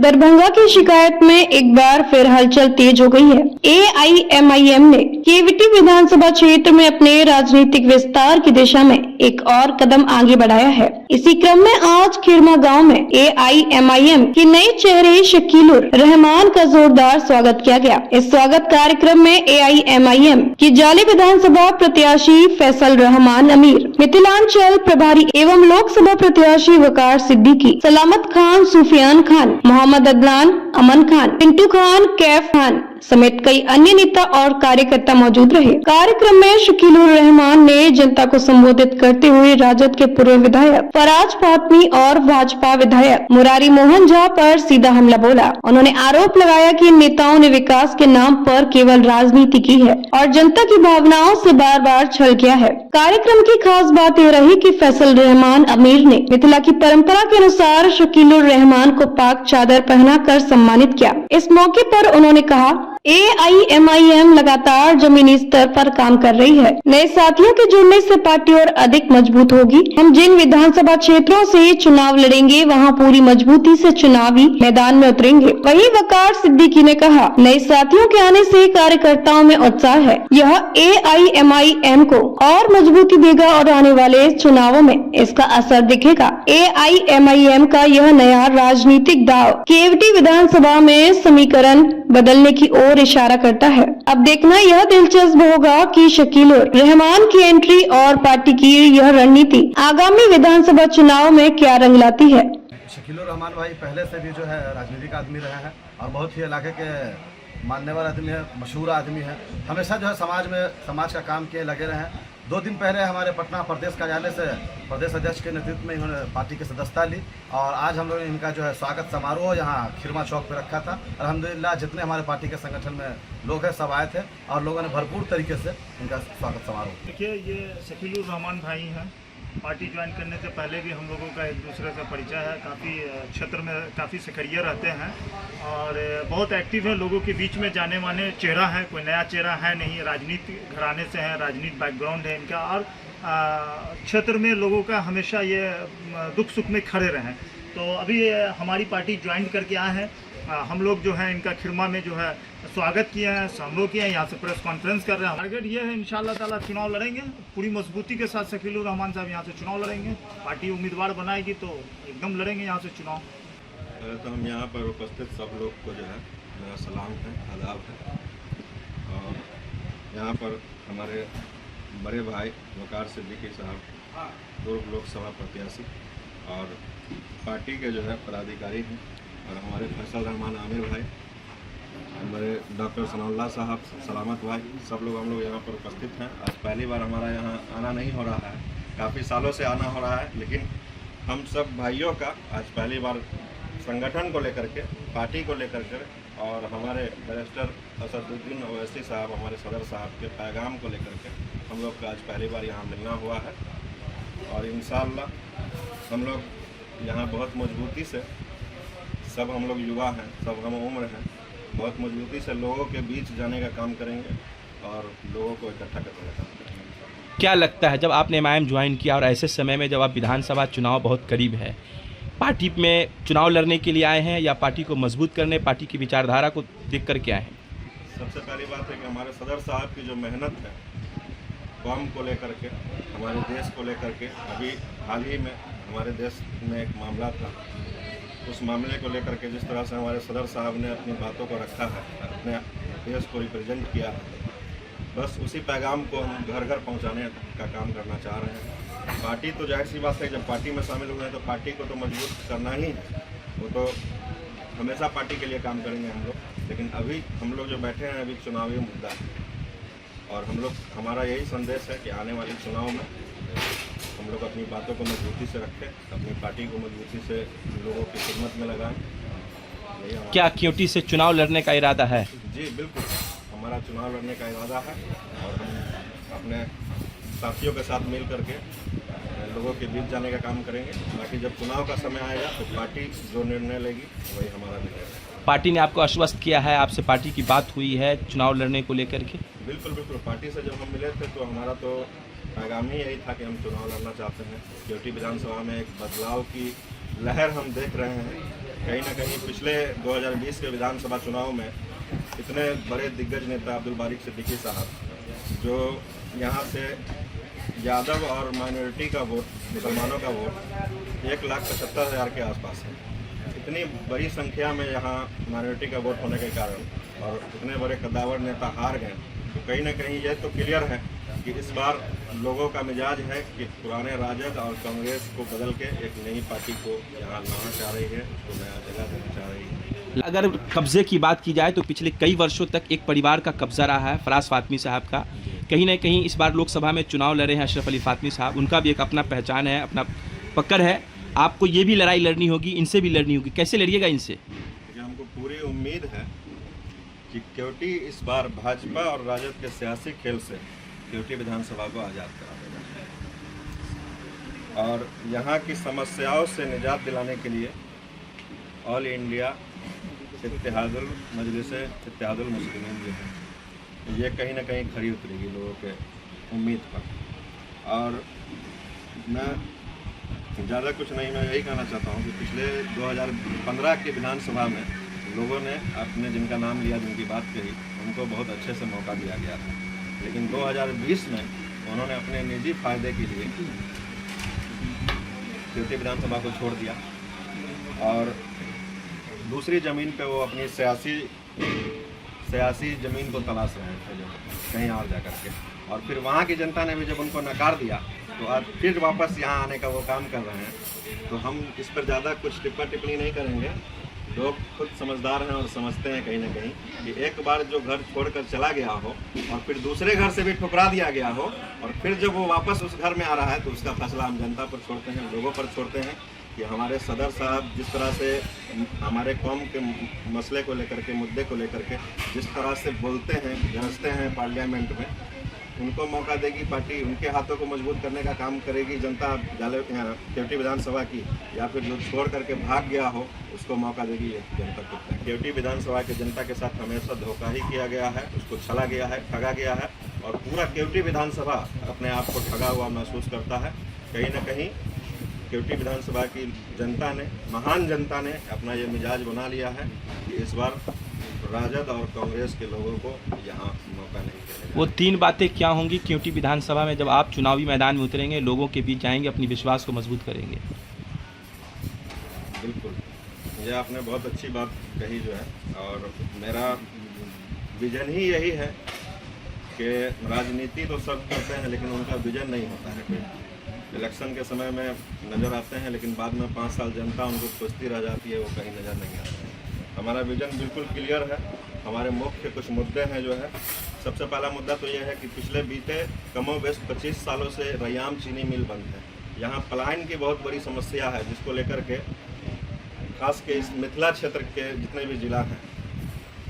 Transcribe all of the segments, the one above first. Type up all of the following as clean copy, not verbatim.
दरभंगा की शिकायत में एक बार फिर हलचल तेज हो गई है। AIMIM ने केवटी विधानसभा क्षेत्र में अपने राजनीतिक विस्तार की दिशा में एक और कदम आगे बढ़ाया है। इसी क्रम में आज खिरमा गांव में AIMIM के नए चेहरे शकीलुर रहमान का जोरदार स्वागत किया गया। इस स्वागत कार्यक्रम में AIMIM की जाले विधानसभा प्रत्याशी फैसल रहमान अमीर, मिथिलांचल प्रभारी एवं लोकसभा प्रत्याशी वकार सिद्दीकी, सलामत खान, सुफियान खान, मोहम्मद अदनान, अमन खान, पिंटू खान, कैफ खान समेत कई अन्य नेता और कार्यकर्ता मौजूद रहे। कार्यक्रम में शकीलुर रहमान ने जनता को संबोधित करते हुए राजद के पूर्व विधायक फराज फातमी और भाजपा विधायक मुरारी मोहन झा पर सीधा हमला बोला। उन्होंने आरोप लगाया कि इन नेताओं ने विकास के नाम पर केवल राजनीति की है और जनता की भावनाओं से बार बार छल किया है। कार्यक्रम की खास बात यह रही कि फैसल रहमान अमीर ने मिथिला की परंपरा के अनुसार शकीलुर रहमान को पाक चादर पहनाकर सम्मानित किया। इस मौके पर उन्होंने कहा, AIMIM लगातार जमीनी स्तर पर काम कर रही है। नए साथियों के जुड़ने से पार्टी और अधिक मजबूत होगी। हम जिन विधानसभा क्षेत्रों से चुनाव लड़ेंगे वहां पूरी मजबूती से चुनावी मैदान में उतरेंगे। वहीं वकार सिद्दीकी ने कहा, नए साथियों के आने से कार्यकर्ताओं में उत्साह है। यह AIMIM को और मजबूती देगा और आने वाले चुनावों में इसका असर दिखेगा। AIMIM का यह नया राजनीतिक दाव केवटी विधानसभा में समीकरण बदलने की ओर इशारा करता है। अब देखना यह दिलचस्प होगा कि शकीलुर रहमान की एंट्री और पार्टी की यह रणनीति आगामी विधानसभा चुनाव में क्या रंग लाती है। शकीलुर रहमान भाई पहले से भी जो है राजनीतिक आदमी रहे हैं और बहुत ही इलाके के मानने वाला आदमी है, मशहूर आदमी है। हमेशा जो है समाज का काम किए लगे रहे हैं। 2 दिन पहले हमारे पटना प्रदेश कार्यालय से प्रदेश अध्यक्ष के नेतृत्व में इन्होंने पार्टी की सदस्यता ली और आज हम लोग ने इनका जो है स्वागत समारोह यहाँ खिरमा चौक पे रखा था। अल्हम्दुलिल्लाह जितने हमारे पार्टी के संगठन में लोग हैं सब आए थे और लोगों ने भरपूर तरीके से इनका स्वागत समारोह। देखिए, ये शकीलुर रहमान भाई हैं। पार्टी ज्वाइन करने से पहले भी हम लोगों का एक दूसरे से परिचय है। काफ़ी क्षेत्र में काफ़ी सक्रिय रहते हैं और बहुत एक्टिव है। लोगों के बीच में जाने माने चेहरा है, कोई नया चेहरा है नहीं। राजनीति घराने से है, राजनीतिक बैकग्राउंड है इनका और क्षेत्र में लोगों का हमेशा ये दुख सुख में खड़े रहें। तो अभी हमारी पार्टी ज्वाइन करके आए हैं। हम लोग जो है इनका खिरमा में जो है स्वागत किए हैं, समारोह किए हैं, यहाँ से प्रेस कॉन्फ्रेंस कर रहे हैं। टारगेट ये है इंशाल्लाह ताला चुनाव लड़ेंगे पूरी मजबूती के साथ। शकीलुर रहमान साहब यहाँ से चुनाव लड़ेंगे। पार्टी उम्मीदवार बनाएगी तो एकदम लड़ेंगे यहाँ से चुनाव। तो हम यहाँ पर उपस्थित सब लोग को जो है मेरा सलाम है, आदाब है। और यहाँ पर हमारे बड़े भाई वकार सिद्दीकी साहब पूर्व लोकसभा प्रत्याशी और पार्टी के जो है पदाधिकारी हैं और हमारे फैसल रहमान आमिर भाई, हमारे डॉक्टर सनाउल्लाह साहब, सलामत भाई, सब लोग हम लोग यहाँ पर उपस्थित हैं। आज पहली बार हमारा यहाँ आना नहीं हो रहा है, काफ़ी सालों से आना हो रहा है, लेकिन हम सब भाइयों का आज पहली बार संगठन को लेकर के, पार्टी को लेकर के और हमारे बैरिस्टर असदुद्दीन ओवैसी साहब, हमारे सदर साहब के पैगाम को लेकर के हम लोग का आज पहली बार यहाँ मिलना हुआ है। और इंशाअल्लाह हम लोग यहाँ बहुत मजबूती से, सब हम लोग युवा हैं, सब हम उम्र हैं, बहुत मजबूती से लोगों के बीच जाने का काम करेंगे और लोगों को इकट्ठा करने का काम करेंगे। क्या लगता है जब आपने MIM ज्वाइन किया और ऐसे समय में जब आप विधानसभा चुनाव बहुत करीब है, पार्टी में चुनाव लड़ने के लिए आए हैं या पार्टी को मजबूत करने, पार्टी की विचारधारा को देख कर के आए हैं? सबसे पहली बात है कि हमारे सदर साहब की जो मेहनत है कौम को लेकर के, हमारे देश को लेकर के, अभी हाल ही में हमारे देश में एक मामला था, उस मामले को लेकर के जिस तरह से हमारे सदर साहब ने अपनी बातों को रखा है, अपने देश को रिप्रेजेंट किया है, बस उसी पैगाम को हम घर घर पहुंचाने का काम करना चाह रहे हैं। पार्टी तो जाहिर सी बात है, जब पार्टी में शामिल हुए हैं तो पार्टी को तो मजबूत करना ही है, वो तो हमेशा पार्टी के लिए काम करेंगे हम लोग। लेकिन अभी हम लोग जो बैठे हैं, अभी चुनावी मुद्दा है और हम लोग, हमारा यही संदेश है कि आने वाले चुनाव में हम लोग अपनी बातों को मजबूती से रखें, अपनी पार्टी को मजबूती से लोगों की खिदमत में लगाएं। क्या केवटी से चुनाव लड़ने का इरादा है? जी बिल्कुल, हमारा चुनाव लड़ने का इरादा है और हम अपने साथियों के साथ मिल करके लोगों के बीच जाने का काम करेंगे। बाकी जब चुनाव का समय आएगा तो पार्टी जो निर्णय लेगी वही हमारा निर्णय है। पार्टी ने आपको आश्वस्त किया है, आपसे पार्टी की बात हुई है चुनाव लड़ने को लेकर के? बिल्कुल बिल्कुल, पार्टी से जब हम मिले थे तो हमारा तो पैगाम ही यही था कि हम चुनाव लड़ना चाहते हैं। केवटी विधानसभा में एक बदलाव की लहर हम देख रहे हैं कहीं ना कहीं पिछले 2020 के विधानसभा चुनाव में इतने बड़े दिग्गज नेता अब्दुल बारिक सिद्दीकी साहब जो यहाँ से यादव और माइनॉरिटी का वोट, मुसलमानों का वोट 1,75,000 के आसपास है। इतनी बड़ी संख्या में यहाँ माइनॉरिटी का वोट होने के कारण और इतने बड़े कद्दावर नेता हार गए, तो कहीं ना कहीं यह तो क्लियर है कि इस बार लोगों का मिजाज है कि पुराने राजद और कांग्रेस को बदल के एक नई पार्टी को यहाँ लाना चाह रही है, उसको नया जगह देना चाह रही है। अगर कब्जे की बात की जाए तो पिछले कई वर्षों तक एक परिवार का कब्जा रहा है, फराज फातमी साहब का। कहीं ना कहीं इस बार लोकसभा में चुनाव लड़े हैं अशरफ अली फातमी साहब, उनका भी एक अपना पहचान है, अपना पकड़ है। आपको ये भी लड़ाई लड़नी होगी, इनसे भी लड़नी होगी, कैसे लड़िएगा इनसे? देखिए, हमको पूरी उम्मीद है कि केवटी इस बार भाजपा और राजद के सियासी खेल से केवटी विधानसभा को आज़ाद करा देगा और यहाँ की समस्याओं से निजात दिलाने के लिए ऑल इंडिया इत्तेहादुल मजलिस इत्तेहादुल मुस्लिमीन जो है ये कहीं ना कहीं खरी उतरेगी लोगों के उम्मीद पर। और मैं ज़्यादा कुछ नहीं, मैं यही कहना चाहता हूँ कि पिछले 2015 के विधानसभा में लोगों ने अपने जिनका नाम लिया, जिनकी बात कही, उनको बहुत अच्छे से मौका दिया गया था। लेकिन 2020 में उन्होंने अपने निजी फायदे के लिए केवटी विधानसभा को छोड़ दिया और दूसरी ज़मीन पे वो अपनी सियासी ज़मीन को तलाश रहे थे, जो कहीं और जा करके। और फिर वहाँ की जनता ने भी जब उनको नकार दिया तो आज फिर वापस यहाँ आने का वो काम कर रहे हैं। तो हम इस पर ज़्यादा कुछ टिप्पणी नहीं करेंगे। लोग खुद समझदार हैं और समझते हैं कहीं ना कहीं कि एक बार जो घर छोड़कर चला गया हो और फिर दूसरे घर से भी ठुकरा दिया गया हो और फिर जब वो वापस उस घर में आ रहा है तो उसका फैसला हम जनता पर छोड़ते हैं, लोगों पर छोड़ते हैं। कि हमारे सदर साहब जिस तरह से हमारे कौम के मसले को लेकर के, मुद्दे को लेकर के जिस तरह से बोलते हैं, गरजते हैं पार्लियामेंट में, उनको मौका देगी पार्टी, उनके हाथों को मजबूत करने का काम करेगी जनता केवटी विधानसभा की, या फिर जो छोड़ करके भाग गया हो उसको मौका देगी ये जनता को। केवटी विधानसभा के जनता के साथ हमेशा धोखा ही किया गया है, उसको छला गया है, ठगा गया है और पूरा केवटी विधानसभा अपने आप को ठगा हुआ महसूस करता है। कहीं ना कहीं केवटी विधानसभा की जनता ने, महान जनता ने अपना ये मिजाज बना लिया है कि इस बार राजद और कांग्रेस के लोगों को यहाँ मौका नहीं मिलेगा। वो 3 बातें क्या होंगी केवटी विधानसभा में जब आप चुनावी मैदान में उतरेंगे, लोगों के बीच जाएंगे, अपनी विश्वास को मजबूत करेंगे? बिल्कुल, ये आपने बहुत अच्छी बात कही जो है, और मेरा विजन ही यही है कि राजनीति तो सब करते हैं लेकिन उनका विजन नहीं होता है। कोई इलेक्शन के समय में नज़र आते हैं लेकिन बाद में 5 साल जनता उनको खोजती रह जाती है, वो कहीं नज़र नहीं आते हैं। हमारा विजन बिल्कुल क्लियर है। हमारे मुख्य कुछ मुद्दे हैं जो है, सबसे पहला मुद्दा तो ये है कि पिछले बीते कमोबेश 25 सालों से रैयाम चीनी मिल बंद है। यहाँ पलायन की बहुत बड़ी समस्या है, जिसको लेकर के खास के इस मिथिला क्षेत्र के जितने भी ज़िला हैं,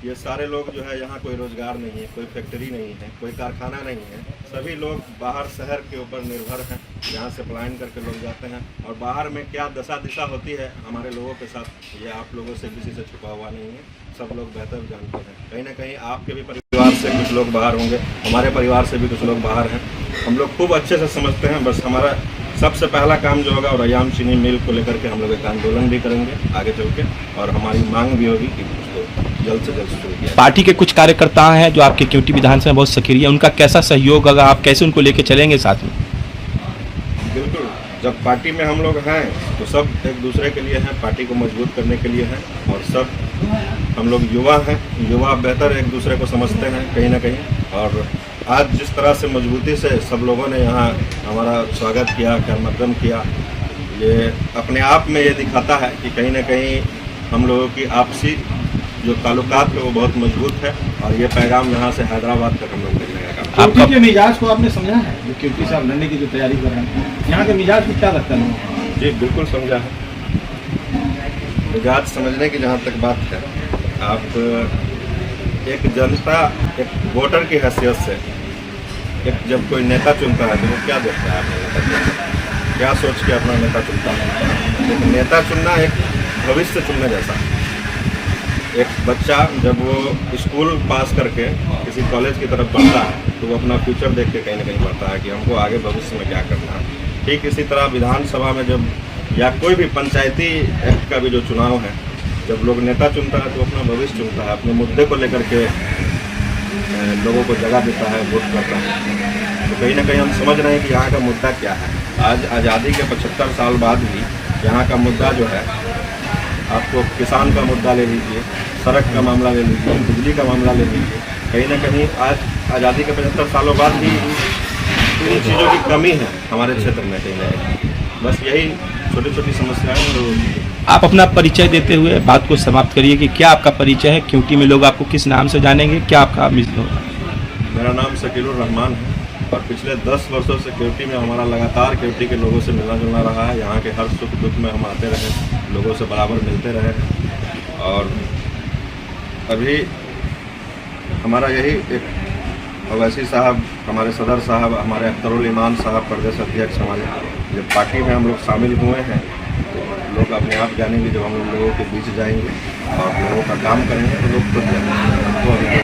ये सारे लोग जो है, यहाँ कोई रोज़गार नहीं है, कोई फैक्ट्री नहीं है, कोई कारखाना नहीं है। सभी लोग बाहर शहर के ऊपर निर्भर हैं, यहाँ से पलायन करके लोग जाते हैं। और बाहर में क्या दशा दिशा होती है हमारे लोगों के साथ, ये आप लोगों से किसी से छुपा हुआ नहीं है, सब लोग बेहतर जानते हैं। कहीं ना कहीं आपके भी परिवार से कुछ लोग बाहर होंगे, हमारे परिवार से भी कुछ लोग बाहर हैं, हम लोग खूब अच्छे से समझते हैं। बस हमारा सबसे पहला काम जो होगा, और रैयाम चीनी मिल को लेकर के हम लोग एक आंदोलन भी करेंगे आगे चल के, और हमारी मांग भी होगी कि उसको जल्द से जल्द शुरू किया। पार्टी के कुछ कार्यकर्ता हैं जो आपके केवटी विधानसभा में बहुत सक्रिय है, उनका कैसा सहयोग होगा, आप कैसे उनको लेके चलेंगे साथ में? बिल्कुल, जब पार्टी में हम लोग हैं तो सब एक दूसरे के लिए हैं, पार्टी को मजबूत करने के लिए हैं, और सब हम लोग युवा हैं, युवा बेहतर एक दूसरे को समझते हैं कहीं ना कहीं। और आज जिस तरह से मजबूती से सब लोगों ने यहाँ हमारा स्वागत किया, करमकदम किया, ये अपने आप में ये दिखाता है कि कहीं ना कहीं हम लोगों की आपसी जो ताल्लुकात है वो बहुत मजबूत है, और ये पैगाम यहाँ से हैदराबाद तक हम लोग भेजने का काम। केवटी के मिजाज को आपने समझा है, जो केवटी साहब लड़ने की जो तैयारी कर रहे हैं, यहाँ के मिजाज को क्या लगता है? जी बिल्कुल समझा है। मिजाज समझने की जहाँ तक बात है, आप एक जनता, एक वोटर की हैसियत से एक जब कोई नेता चुनता है तो वो क्या देखता है अपने नेता को, क्या सोच के अपना नेता चुनता है। एक नेता चुनना एक भविष्य चुनने जैसा। एक बच्चा जब वो स्कूल पास करके किसी कॉलेज की तरफ बढ़ता है तो वो अपना फ्यूचर देख के कहीं ना कहीं बढ़ता है कि हमको आगे भविष्य में क्या करना है। ठीक इसी तरह विधानसभा में जब, या कोई भी पंचायती एक्ट का भी जो चुनाव है, जब लोग नेता चुनता है तो अपना भविष्य चुनता है, अपने मुद्दे को लेकर के लोगों को जगह देता है, वोट करता है। तो कहीं ना कहीं हम समझ रहे हैं कि यहाँ का मुद्दा क्या है। आज आज़ादी के 75 साल बाद भी यहाँ का मुद्दा जो है, आपको किसान का मुद्दा ले लीजिए, सड़क का मामला ले लीजिए, बिजली का मामला ले लीजिए, कहीं ना कहीं आज आज़ादी के 75 सालों बाद भी इन चीज़ों की कमी है हमारे क्षेत्र में कहीं ना कहीं। बस यही छोटी छोटी समस्याएं तो। आप अपना परिचय देते हुए बात को समाप्त करिए कि क्या आपका परिचय है, क्योंकि में लोग आपको किस नाम से जानेंगे, क्या आपका मेरा नाम शकीलुर रहमान है और पिछले 10 वर्षों से केवटी में हमारा लगातार केवटी के लोगों से मिलना जुलना रहा है। यहाँ के हर सुख दुख में हम आते रहे, लोगों से बराबर मिलते रहे हैं। और अभी हमारा यही एक अवैसी साहब, हमारे सदर साहब, हमारे अख्तरुल ईमान साहब प्रदेश अध्यक्ष हमारे, जब पार्टी में हम लोग शामिल हुए हैं तो लोग अपने आप जानेंगे। जब हम लोगों के बीच जाएंगे और लोगों का काम करेंगे तो लोग खुद जाएंगे। तो